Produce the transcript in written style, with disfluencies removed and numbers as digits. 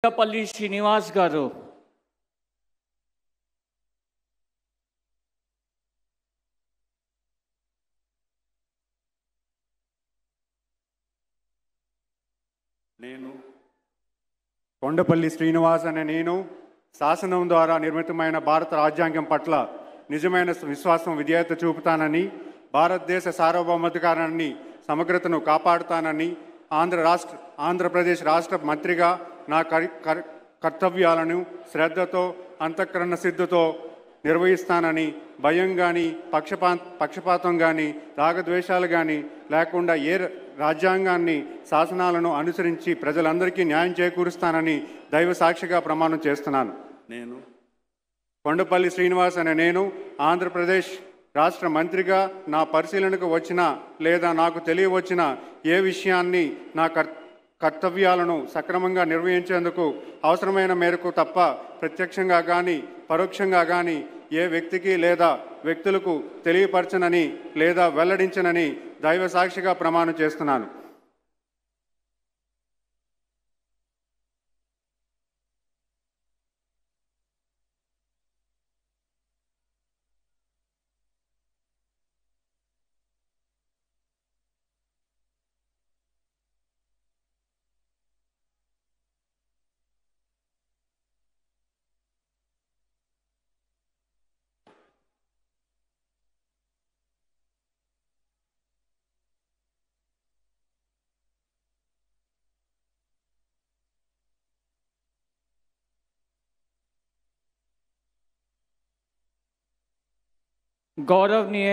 కొండపల్లి శ్రీనివాస్ గారు. కొండపల్లి శ్రీనివాస్ అనే నేను శాసనం ద్వారా నిర్మితమైన భారత రాజ్యాంగం పట్ల నిజమైన విశ్వాసం విధేయత చూపుతానని, భారతదేశ సార్వభౌమాధికారాన్ని సమగ్రతను కాపాడుతానని, ఆంధ్రప్రదేశ్ రాష్ట్ర మంత్రిగా నా కర్తవ్యాలను శ్రద్ధతో అంతఃకరణ సిద్ధతో నిర్వహిస్తానని, భయం కానీ పక్షపాతం కానీ రాగద్వేషాలు కానీ లేకుండా రాజ్యాంగాన్ని శాసనాలను అనుసరించి ప్రజలందరికీ న్యాయం చేకూరుస్తానని దైవ సాక్షిగా ప్రమాణం చేస్తున్నాను. నేను కొండపల్లి శ్రీనివాస్ అనే నేను ఆంధ్రప్రదేశ్ రాష్ట్ర మంత్రిగా నా పరిశీలనకు వచ్చిన లేదా నాకు తెలియవచ్చిన ఏ విషయాన్ని నా కర్తవ్యాలను సక్రమంగా నిర్వహించేందుకు అవసరమైన మేరకు తప్ప ప్రత్యక్షంగా కానీ పరోక్షంగా కానీ ఏ వ్యక్తికి లేదా వ్యక్తులకు తెలియపరచనని లేదా వెల్లడించనని దైవ సాక్షిగా ప్రమాణం చేస్తున్నాను. गौरवनीय